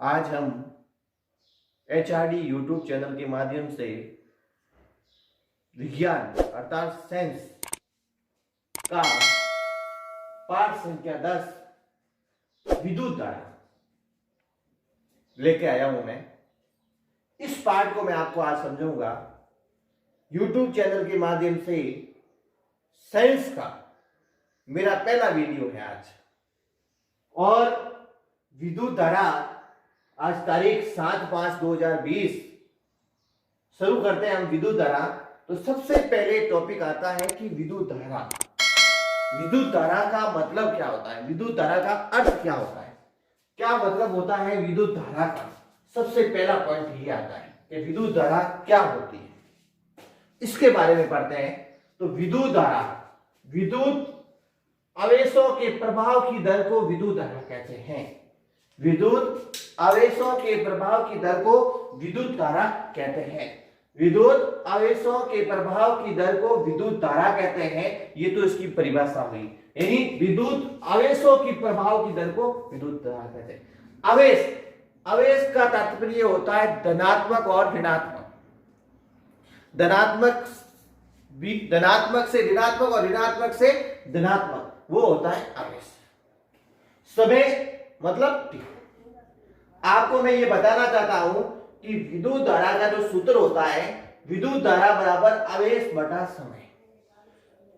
आज हम HRD YouTube channel के माध्यम से विज्ञान अर्थात साइंस का पाठ संख्या 10 विद्युत धारा लेके आया हूं मैं। इस पाठ को मैं आपको आज समझाऊंगा। यूट्यूब चैनल के माध्यम से साइंस का मेरा पहला वीडियो है आज। और विद्युत धारा आज तारीख 7/5/2020 शुरू करते हैं हम विद्युत धारा। तो सबसे पहले टॉपिक आता है कि विद्युत धारा, विद्युत धारा का मतलब क्या होता है, विद्युत धारा का अर्थ क्या होता है, क्या मतलब होता है विद्युत धारा का। सबसे पहला पॉइंट ये आता है कि विद्युत धारा क्या होती है, इसके बारे में पढ़ते हैं। तो विद्युत धारा, विद्युत आवेशों के प्रभाव की दर को विद्युत धारा कहते हैं। विद्युत आवेशों के प्रभाव की दर को विद्युत धारा कहते हैं। विद्युत आवेशों के प्रभाव की दर को विद्युत धारा कहते हैं। ये तो इसकी परिभाषा हुई, यानी विद्युत आवेशों की प्रभाव की दर को विद्युत धारा कहते हैं। आवेश, आवेश का तात्पर्य होता है धनात्मक और ऋणात्मक, धनात्मक से ऋणात्मक और ऋणात्मक से धनात्मक, वो होता है आवेश। समय मतलब टी। आपको मैं ये बताना चाहता हूं कि विद्युत धारा का जो सूत्र होता है, विद्युत धारा बराबर आवेश बटा समय।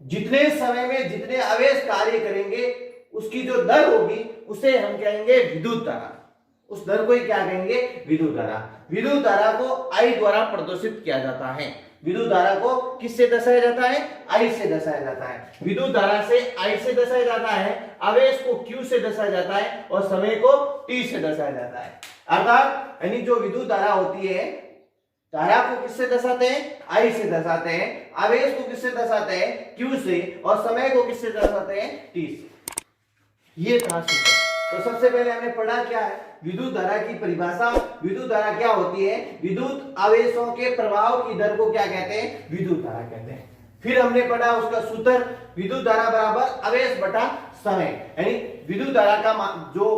जितने समय में जितने आवेश कार्य करेंगे उसकी जो दर होगी उसे हम कहेंगे विद्युत धारा। उस दर को ही क्या कहेंगे, विद्युत धारा। विद्युत धारा को I द्वारा प्रदर्शित किया जाता है। विद्युत धारा को किससे दर्शाया जाता है, I से दर्शाया जाता है। विद्युत धारा से I से दर्शाया जाता है, आवेश को Q से दर्शाया जाता है और समय को T से दर्शाया जाता है। अर्थात यानी जो विद्युत धारा होती है, धारा को किससे दर्शाते हैं, I से दर्शाते हैं, आवेश को किससे दर्शाते हैं, Q से, और समय को किससे दर्शाते हैं, T से। ये था सूत्र। तो सबसे पहले हमने पढ़ा क्या है, विद्युत धारा की परिभाषा। विद्युत धारा क्या होती है, विद्युत आवेशों के प्रभाव की दर को क्या कहते हैं, विद्युत धारा कहते हैं। फिर हमने पढ़ा उसका सूत्र, विद्युत धारा बराबर आवेश बटा समय, यानी विद्युत धारा का जो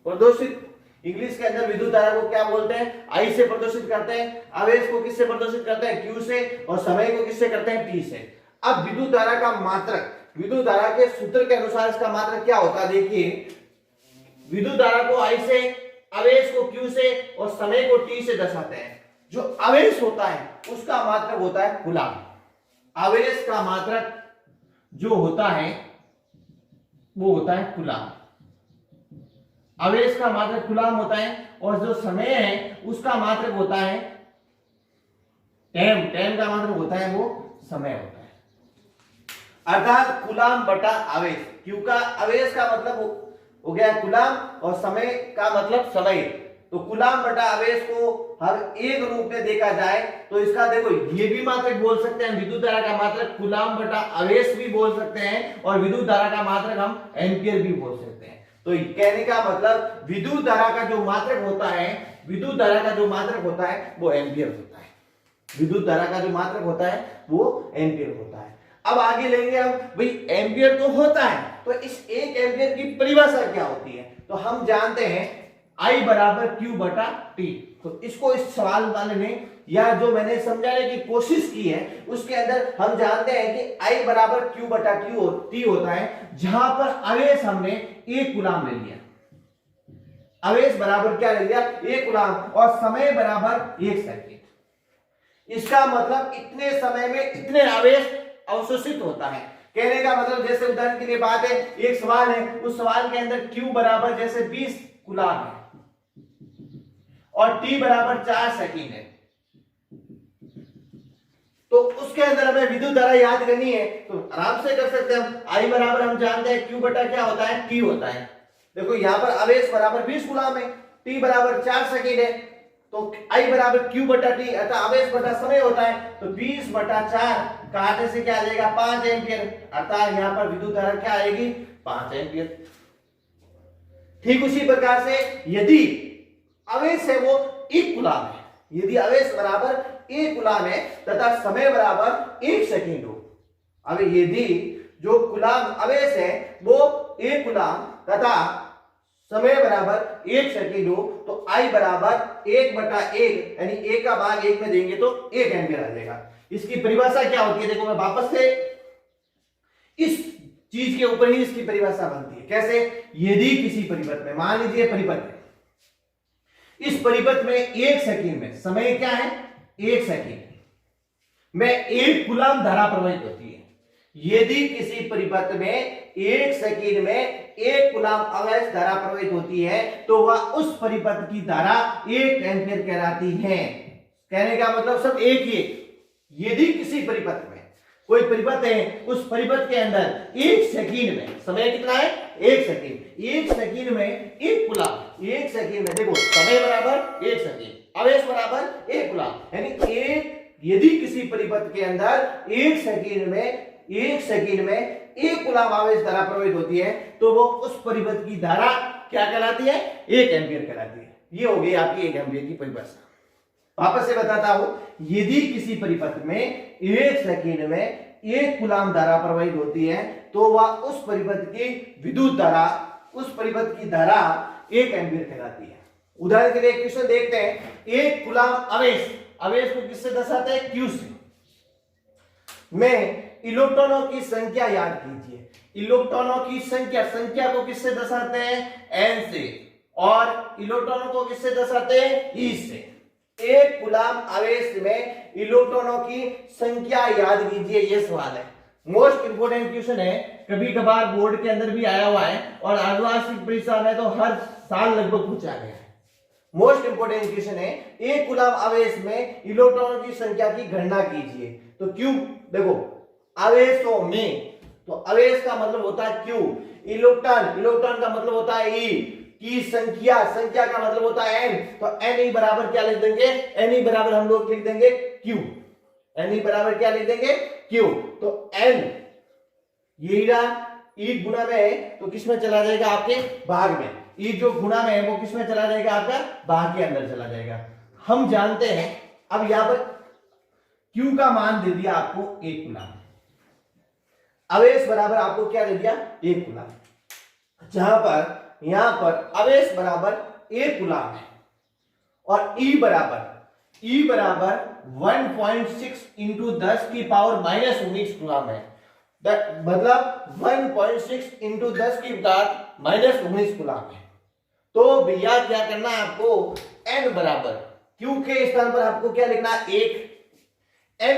प्रदर्शित, इंग्लिश के अंदर विद्युत धारा को क्या बोलते हैं, I से प्रदर्शित करते हैं, आवेश को किससे प्रदर्शित करते हैं, Q से, और समय को किससे करते हैं, T से। अब विद्युत धारा का मात्रक, विद्युत धारा के सूत्र के अनुसार इसका मात्रक क्या होता है, देखिए विद्युत धारा को I से, आवेश को Q से और समय को T से दर्शाते हैं। जो आवेश होता है उसका मात्रक होता है कूलाम। आवेश का मात्रक जो होता है वो होता है कूलाम। आवेश का मात्रक कूलाम होता है और जो समय है उसका मात्रक होता है टेम। टेम का मात्रक होता है वो समय होता है। अर्थात कूलाम बटा आवेश। क्यू का आवेश का मतलब हो गया कूलाम और समय का मतलब समय। तो कूलाम बटा आवेश को हर एक रूप में देखा जाए तो इसका देखो ये भी मात्रक बोल सकते हैं, विद्युत धारा का मात्रक कूलाम बटा आवेश भी बोल सकते हैं, और विद्युत धारा का मात्रक हम एम्पियर भी बोल सकते हैं। तो कहने का मतलब विद्युत धारा का जो मात्रक होता है, विद्युत धारा का जो मात्रक होता है वो एम्पियर होता है। विद्युत धारा का जो मात्रक होता है वो एम्पियर होता है। अब आगे लेंगे हम, भाई एम्पियर तो होता है, तो इस एक एम्पियर की परिभाषा क्या होती है। तो हम जानते हैं I बराबर Q बटा T। तो इसको इस सवाल वाले ने या जो मैंने समझाने की कोशिश की है उसके अंदर हम जानते हैं कि I बराबर Q बटा T होता है, जहां पर आवेश हमने 1 कूलाम ले लिया। आवेश बराबर क्या ले लिया, 1 कूलाम, और समय बराबर 1 सेकंड। इसका मतलब इतने समय में इतने आवेश अवशोषित होता है। कहने का मतलब जैसे उदाहरण के लिए बात है, एक सवाल है, उस सवाल के अंदर Q बराबर जैसे 20 कूलाम है और T बराबर 4 सेकंड है, तो उसके अंदर हमें विद्युत धारा याद करनी है तो आराम से कर सकते हैं हम। I बराबर हम जानते हैं Q बटा क्या होता है, T होता है। देखो यहां पर आवेश बराबर 20 कूलाम है, T बराबर 4 सेकंड है, तो I बराबर Q बटा T अर्थात आवेश बटा समय होता है। तो 20 बटा 4 काटने से क्या आ जाएगा, 5 एम्पियर। अर्थात यहां पर विद्युत धारा क्या आएगी, 5 एम्पियर। ठीक उसी प्रकार से यदि आवेश है वो 1 कूलाम है, यदि आवेश बराबर 1 कूलाम है तथा समय बराबर 1 सेकंड हो, अब यदि जो कूलाम आवेश है वो 1 कूलाम तथा समय बराबर 1 सेकेंड हो तो I बराबर 1/1 यानी 1 का भाग 1 में देंगे तो 1 एम्पियर आ जाएगा। इसकी परिभाषा क्या होती है, देखो मैं वापस से इस चीज के ऊपर ही इसकी परिभाषा बनती है। कैसे? यदि किसी परिपथ में, मान लीजिए परिपथ है, इस परिपथ में 1 सेकेंड में समय क्या है, 1 सेकेंड में 1 कूलम धारा प्रवाहित होती है। यदि किसी परिपथ में 1 सेकेंड में 1 कूलम आवेश धारा प्रवाहित होती है तो वह उस परिपथ की धारा 1 एम्पीयर कहलाती है। कहने का मतलब सब एक ही है। यदि किसी परिपथ में कोई परिपथ है, उस परिपथ के अंदर 1 सेकेंड में समय कितना है, 1 सेकेंड, 1 सेकेंड में 1 कूलम, 1 सेकेंड में देखो समय बराबर 1 सेकेंड, आवेश बराबर 1 कूलम, यानी यदि किसी परिपथ के अंदर 1 सेकेंड में 1 कूलम आवेश धारा प्रवाहित होती है तो वो उस परिपथ की धारा क्या कहलाती है, 1 एम्पीयर कहलाती है। ये हो गई आपकी 1 एम्पीयर की परिभाषा। वापस से बताता हूं, यदि किसी परिपथ में 1 सेकेंड में 1 कूलम धारा प्रवाहित होती है तो वह उस परिपथ की विद्युत धारा, उस परिपथ की धारा 1 एम्पीयर कहलाती है। उदाहरण के लिए क्वेश्चन देखते हैं। 1 कूलम आवेश को किससे दर्शाते हैं, Q से। में इलेक्ट्रॉनों की संख्या याद कीजिए, इलेक्ट्रॉनों की संख्या को किससे दर्शाते हैं, N से, और इलेक्ट्रॉनों को किससे दर्शाते हैं, E से। 1 कूलम आवेश में इलेक्ट्रॉनों की संख्या याद कीजिए, ये सवाल है, मोस्ट इंपोर्टेंट क्वेश्चन है, कभी कभार बोर्ड के अंदर भी आया हुआ है और अर्धवार्षिक परीक्षा में तो हर साल लगभग पूछा गया है। मोस्ट इंपोर्टेंट क्वेश्चन है, 1 कूलम आवेश में इलेक्ट्रॉनों की संख्या की गणना कीजिए। तो क्यों, देखो आवेशों में, तो आवेश का मतलब होता है Q, इलेक्ट्रॉन का मतलब होता है E, की संख्या का मतलब होता है N, तो N बराबर क्या लिख देंगे, N बराबर हम लोग लिख देंगे Q, N बराबर क्या लिख देंगे, Q। तो N यही रहा, E गुणा में है तो किसमें चला जाएगा, आपके भाग में, E जो गुणा में है वो किसमें चला जाएगा, आपका भाग के अंदर चला जाएगा। हम जानते हैं, अब यहां पर Q का मान दे दिया आपको 1 कूलम, आवेश बराबर आपको क्या दे दिया, 1 कूलम, जहां पर यहां पर आवेश बराबर 1 कूलम है और E बराबर 1.6 इंटू 10 की पावर -19 कूलम है। मतलब 1.6 इंटू 10 की घात -19 कूलम है। तो भैया क्या करना है आपको, N बराबर Q के स्थान पर आपको क्या लिखना है, 1, N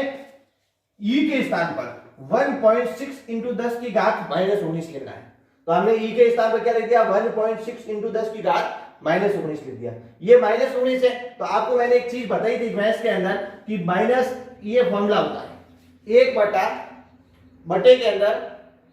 E के स्थान पर 1.6 इंटू 10 की घात -19 लिखना है। तो हमने E के स्थान पर क्या लिख दिया, 1.6 इंटू 10 की घात -19 लिख दिया। ये -19 है, तो आपको मैंने एक चीज बताई थी मैथ्स के अंदर कि माइनस ये फॉर्मूला होता है, 1/बटे के अंदर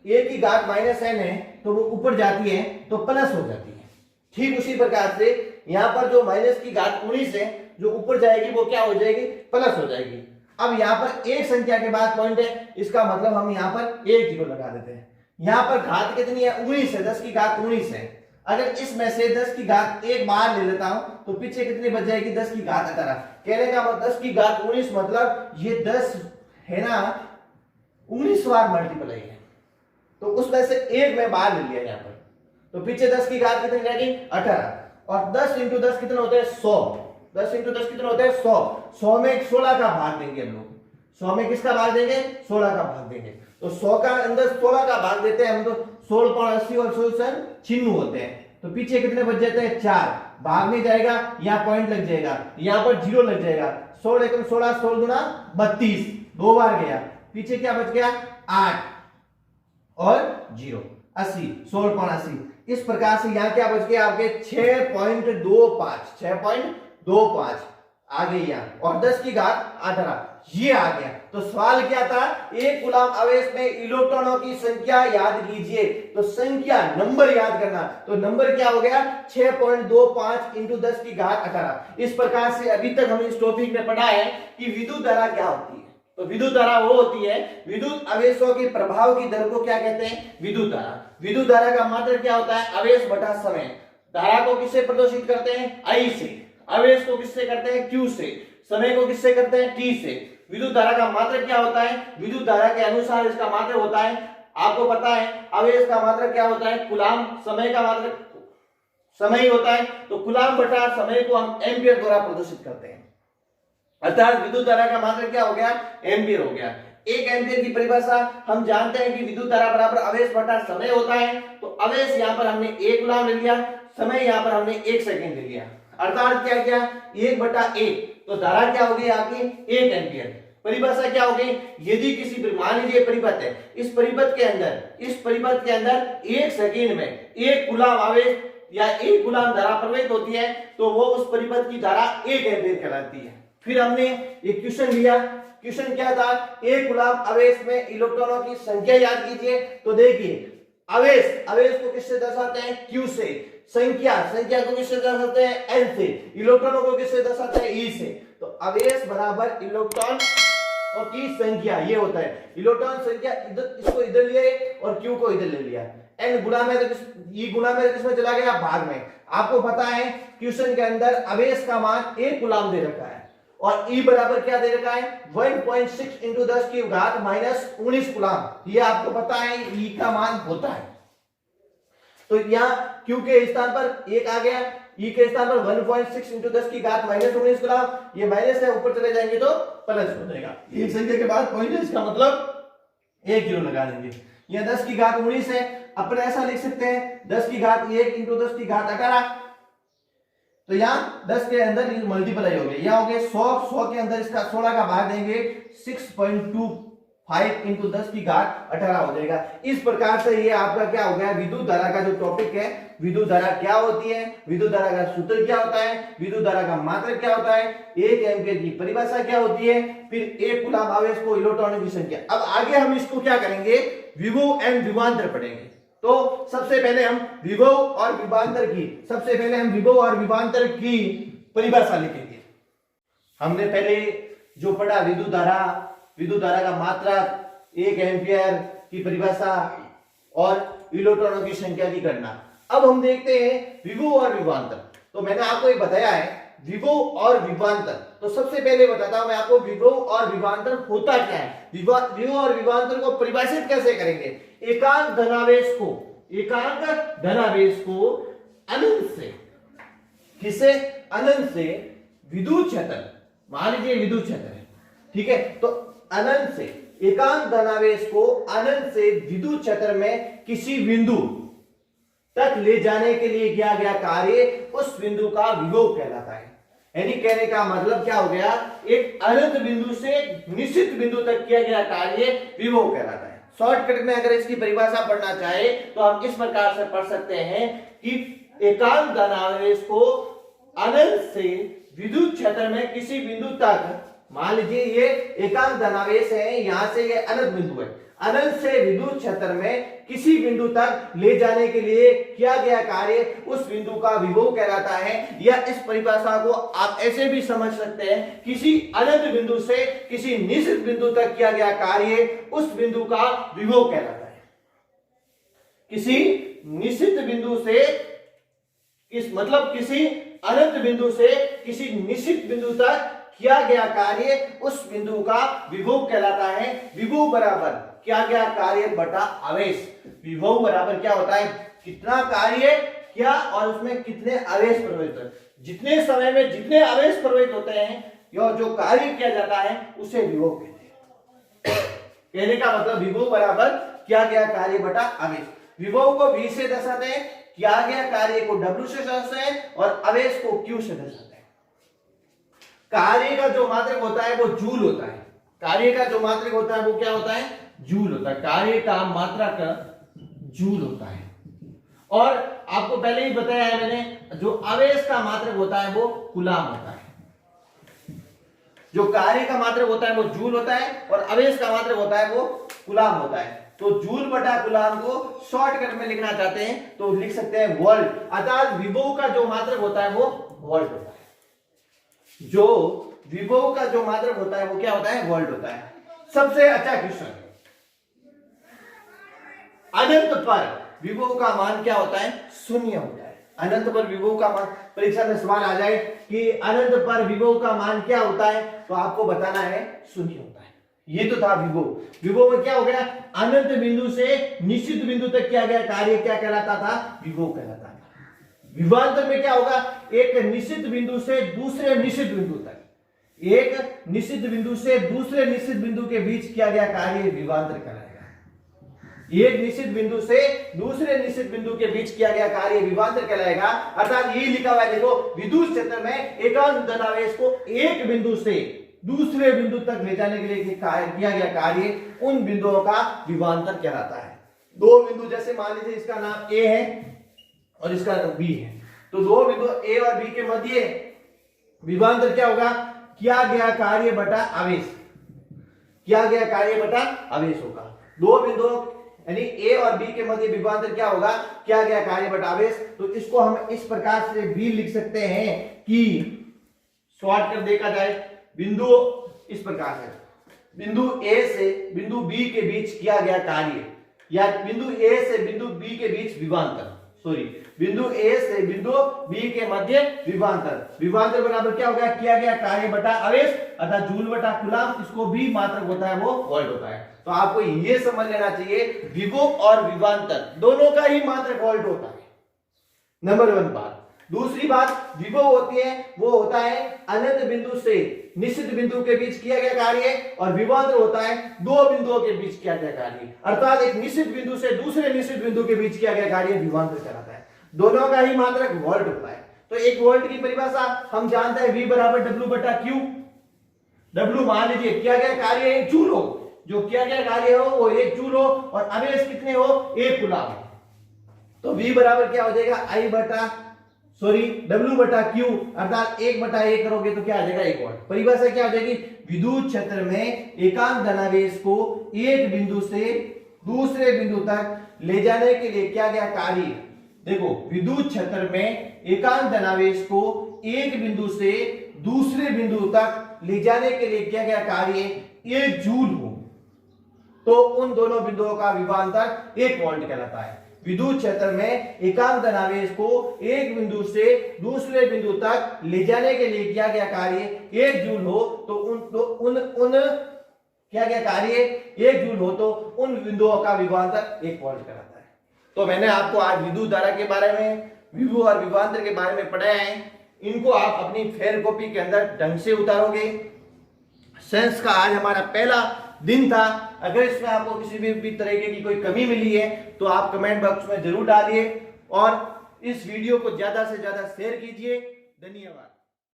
A की घात -n है तो वो ऊपर जाती है तो प्लस हो जाती है। ठीक उसी प्रकार से यहाँ पर जो माइनस की घात 19 है, जो ऊपर जाएगी वो क्या हो जाएगी, प्लस हो जाएगी। अब यहाँ पर एक संख्या के बाद पॉइंट है, इसका मतलब हम यहाँ पर 1 0 लगा देते हैं। यहाँ पर घात कितनी है, 19 है, 10 की घात 19 है। अगर इसमें से 10 की घात 1 बाहर ले लेता हूं तो पीछे कितनी बच जाएगी, 10 की घात 18। कहने का मतलब 10 की घात 19 मतलब ये 10 है ना, 19 बार मल्टीप्लाई है, तो उसमें से 1 में बाहर ले लिया यहाँ पर, तो पीछे 10 की घात कितनी रहेगी, 18। और 10 इंटू 10 कितने होते हैं, 100। 10 इंटू 10 कितने होते हैं, 100। 100 में 16 का भाग देंगे हम लोग, 100 में किसका भाग देंगे, 16 का भाग देंगे। तो 100 का अंदर 16 का भाग देते हैं हम, तो 16.80 और 16 छिन्नू होते हैं, तो पीछे कितने बच जाते हैं, 4। भाग नहीं जाएगा, यहाँ पॉइंट लग जाएगा, यहाँ पर 0 लग जाएगा। 16 एकम 16, 16 गुना 32, 2 बार गया, पीछे क्या बच गया, 8 और 0, 80, 16.80। इस प्रकार से यहाँ क्या बच गया आपके, 6.25, 6.25 आ गई यहाँ, और 10 की घात 18 ये आ गया। तो सवाल क्या था, 1 कूलम आवेश में इलेक्ट्रॉनों की संख्या याद कीजिए। तो संख्या, नंबर याद करना, तो नंबर क्या हो गया, 6.25 इंटू 10 की घात 18। इस प्रकार से अभी तक हमने इस टॉपिक में पढ़ा है कि विद्युत धारा क्या होती है। तो विद्युत धारा वो होती है, विद्युत आवेशों के प्रभाव की दर को क्या कहते हैं, विद्युत धारा। विद्युत धारा का मात्रक क्या होता है, आवेश बटा समय। धारा को किससे प्रदर्शित करते हैं, I से। आवेश को किससे करते हैं, Q से। समय को किससे करते हैं, T से। विद्युत धारा का मात्रक क्या होता है, विद्युत धारा के अनुसार इसका मात्रक होता है, आपको पता है आवेश का मात्रक क्या होता है, कूलम, समय का मात्रक समय होता है, तो कूलाम बटा समय को हम एम्पियर द्वारा प्रदर्शित करते हैं। अर्थात विद्युत धारा का मात्रक क्या हो गया, एम्पियर हो गया। एक एम्पियर की परिभाषा हम जानते हैं कि विद्युत धारा बराबर आवेश बटा समय होता है। तो आवेश यहाँ पर हमने 1 कूलाम ले लिया, समय यहाँ पर हमने 1 सेकंड ले लिया, अर्थात क्या किया 1/1, तो धारा क्या होगी आपकी 1 एम्पियर। परिभाषा क्या होगी, यदि किसी मान लीजिए परिपथ है, इस परिपथ के अंदर 1 सेकंड में 1 कूलाम आवेश या 1 कूलाम धारा प्रवाहित होती है, तो वो उस परिपथ की धारा 1 एम्पियर कहलाती है। फिर हमने एक क्वेश्चन लिया, क्वेश्चन क्या था, 1 कूलाम आवेश में इलेक्ट्रॉनों की संख्या याद कीजिए। तो देखिए आवेश को किससे दर्शाते हैं, Q से, संख्या को किससे दर्शाते हैं, N से, इलेक्ट्रॉनों को किससे दर्शाते हैं, E से। तो आवेश बराबर इलेक्ट्रॉन की संख्या, ये होता है इलेक्ट्रॉन संख्या, इसको इधर लिए और Q को इधर ले लिया, N गुणा में तो E गुणा में किसमें चला गया, भाग में। आपको पता है क्वेश्चन के अंदर आवेश का मान 1 कूलाम दे रखा है और E बराबर क्या दे रखा है 1.6 इंटू 10 की घात -19 कूलाम, ये आपको पता है E का मान होता है। तो यहाँ Q के स्थान पर 1 आ गया, E के स्थान पर 1.6 इंटू 10 की घात -19 कूलाम, ये माइनस है, ऊपर चले जाएंगे तो प्लस हो जाएगा। एक संख्या के बाद पॉइंट है, इसका मतलब 1 किलो लगा देंगे। यह 10 की घात 19 है, अपन ऐसा लिख सकते हैं 10 की घात 1 इंटू 10 की घात 18, तो यहाँ 10 के अंदर मल्टीप्लाई हो गया, यह हो गया 100 के अंदर इसका 16 का भाग देंगे 6.25 इंटू 10 की घात 18 हो जाएगा। इस प्रकार से ये आपका क्या हो गया, विद्युत धारा का जो टॉपिक है, विद्युत धारा क्या होती है, विद्युत धारा का सूत्र क्या होता है, विद्युत धारा का मात्रक क्या होता है, 1 एम्पियर की परिभाषा क्या होती है, फिर 1 कूलाम आवेश को इलेक्ट्रॉनों की संख्या। अब आगे हम इसको क्या करेंगे, विभव एंड विभवांतर पढ़ेंगे। तो सबसे पहले हम विभव और विभवांतर की परिभाषा लिखेंगे। हमने पहले जो पढ़ा विद्युत धारा का मात्रक, 1 एम्पियर की परिभाषा और इलेक्ट्रॉनों की संख्या की गणना। अब हम देखते हैं विभव और विभवांतर। तो मैंने आपको ये बताया है विभव और विभवांतर, तो सबसे पहले बताता हूं मैं आपको विभव और विभवांतर होता क्या है। विभव और विभवांतर को परिभाषित कैसे करेंगे, एकांक धनावेश को अनंत से, किसे, अनंत से विद्युत क्षेत्र, मान लीजिए विद्युत क्षेत्र है, ठीक है, तो अनंत से एकांक धनावेश को अनंत से विद्युत क्षेत्र में किसी बिंदु तक ले जाने के लिए किया गया कार्य उस बिंदु का विभव कहलाता है। यानी कहने का मतलब क्या हो गया, एक अनंत बिंदु से निश्चित बिंदु तक किया गया कार्य विभव कहलाता है। शॉर्टकट में अगर इसकी परिभाषा पढ़ना चाहे तो हम इस प्रकार से पढ़ सकते हैं कि एकांक धनावेश को अनंत से विद्युत क्षेत्र में किसी बिंदु तक, मान लीजिए ये एकांक धनावेश है, यहां से ये अनंत बिंदु है, अनंत से विद्युत क्षेत्र में किसी बिंदु तक ले जाने के लिए किया गया कार्य उस बिंदु का विभव कहलाता है। या इस परिभाषा को आप ऐसे भी समझ सकते हैं, किसी अनंत बिंदु से किसी निश्चित बिंदु तक किया गया कार्य उस बिंदु का विभव कहलाता है। किसी निश्चित बिंदु से किसी अनंत बिंदु से किसी निश्चित बिंदु तक किया गया कार्य उस बिंदु का विभव कहलाता है। विभव बराबर किया गया कार्य बटा आवेश। विभव बराबर क्या होता है, कितना कार्य किया और उसमें कितने आवेश प्रवाहित होते हैं। जितने समय में जितने आवेश प्रवाहित होते हैं या जो कार्य किया जाता है उसे विभव कहते हैं। कहने का मतलब विभव बराबर किया गया कार्य बटा आवेश। विभव को V से दर्शाते हैं, किया गया कार्य को W से दर्शाते हैं और आवेश को Q से दर्शाते हैं। कार्य का जो मात्रक होता है वो जूल होता है। कार्य का जो मात्रक होता है वो क्या होता है, जूल होता है। कार्य का मात्रक जूल होता है। और आपको पहले ही बताया है मैंने, जो आवेश का मात्रक होता है वो कूलाम होता है। जो कार्य का मात्रक होता है वो जूल होता है और आवेश का मात्रक होता है वो कूलाम होता है। तो जूल बटा कूलाम को शॉर्टकट में लिखना चाहते हैं तो लिख सकते हैं वोल्ट, अर्थात विभव का जो मात्रक होता है वो वोल्ट होता है। जो विभव का जो मात्रक होता है वो क्या होता है, वोल्ट होता है। सबसे अच्छा क्वेश्चन, अनंत पर विभव का मान क्या होता है, शून्य होता है। अनंत पर विभव का मान, परीक्षा में सवाल आ जाए कि अनंत पर विभव का मान क्या होता है, तो आपको बताना है शून्य होता है। ये तो था विभव। विभव में क्या हो गया, अनंत बिंदु से निश्चित बिंदु तक किया गया कार्य क्या कहलाता था, विभव कहलाता था। विभवांतर में क्या होगा, एक निश्चित बिंदु से दूसरे निश्चित बिंदु तक, एक निश्चित बिंदु से दूसरे निश्चित बिंदु के बीच किया गया कार्य विभवांतर कहलाएगा। एक निश्चित बिंदु से दूसरे निश्चित बिंदु के बीच किया गया कार्य विभवांतर कहलाएगा। अर्थात ये लिखा हुआ है, देखो विद्युत क्षेत्र में एकांक धनावेश को एक बिंदु से दूसरे बिंदु तक ले जाने के लिए किया गया कार्य उन बिंदुओं का विभवांतर कहलाता है। दो बिंदु, जैसे मान लीजिए इसका नाम ए है और इसका बी है, तो दो बिंदु ए और बी के मध्य विभवांतर क्या होगा, किया गया कार्य बटा आवेश, किया गया कार्य बटा आवेश होगा। दो बिंदु यानी ए और बी के मध्य विभवांतर क्या होगा, किया गया कार्य बटा आवेश। तो इसको हम इस प्रकार से भी लिख सकते हैं कि शॉर्ट कर देखा जाए, बिंदु इस प्रकार से, बिंदु ए से बिंदु बी के बीच किया गया कार्य, या बिंदु ए से बिंदु बी के बीच विभवांतर, सॉरी बिंदु ए से बिंदु बी के मध्य विभवांतर, विभवांतर बराबर क्या होगा, किया गया कार्य बटा आवेश अर्थात जूल बटा कूलम्ब। इसको भी मात्रक होता है वो वोल्ट होता है। तो आपको ये समझ लेना चाहिए, विभव और विभवांतर दोनों का ही मात्रक वोल्ट होता है, नंबर 1 बात। दूसरी बात, विभव होती है वो होता है अनंत बिंदु से निश्चित बिंदु के बीच किया गया कार्य, और विभवांतर होता है दो बिंदुओं के बीच किया गया कार्य, अर्थात एक निश्चित बिंदु से दूसरे निश्चित बिंदु के बीच किया गया कार्य विभवांतर कहलाता है। दोनों का ही मात्रक वोल्ट होता है। तो एक वोल्ट की परिभाषा हम जानते हैं, V बराबर W बटा Q। W मान लीजिए किया गया कार्य 1 जूल हो, जो किया गया कार्य हो वो 1 जूल हो, और आवेश कितने हो, 1 कूलम्ब। तो V बराबर क्या हो जाएगा, W बटा Q, अर्थात 1/1 करोगे तो क्या आ जाएगा, 1 वोल्ट। परिभाषा क्या हो जाएगी, विद्युत क्षेत्र में एकांक धनावेश को एक बिंदु से दूसरे बिंदु तक ले जाने के लिए किया गया कार्य। देखो विद्युत क्षेत्र में एकांक धनावेश को एक बिंदु से दूसरे बिंदु तक ले जाने के लिए किया गया कार्य 1 जूल हो, तो उन दोनों बिंदुओं का विभवांतर 1 वोल्ट कहलाता है। विद्युत क्षेत्र में एकांक धनावेश को एक बिंदु से दूसरे बिंदु तक ले जाने के लिए किया गया कार्य 1 जूल हो, तो उन किया गया कार्य 1 जूल हो तो उन बिंदुओं का विभवांतर 1 वोल्ट कहलाता है। तो मैंने आपको आज विद्युत धारा के बारे में, विभव और विभवांतर के बारे में पढ़ाया है। इनको आप अपनी फेयर कॉपी के अंदर ढंग से उतारोगे। साइंस का आज हमारा पहला दिन था। अगर इसमें आपको किसी भी तरीके की कोई कमी मिली है तो आप कमेंट बॉक्स में जरूर डालिए, और इस वीडियो को ज्यादा से ज्यादा शेयर कीजिए। धन्यवाद।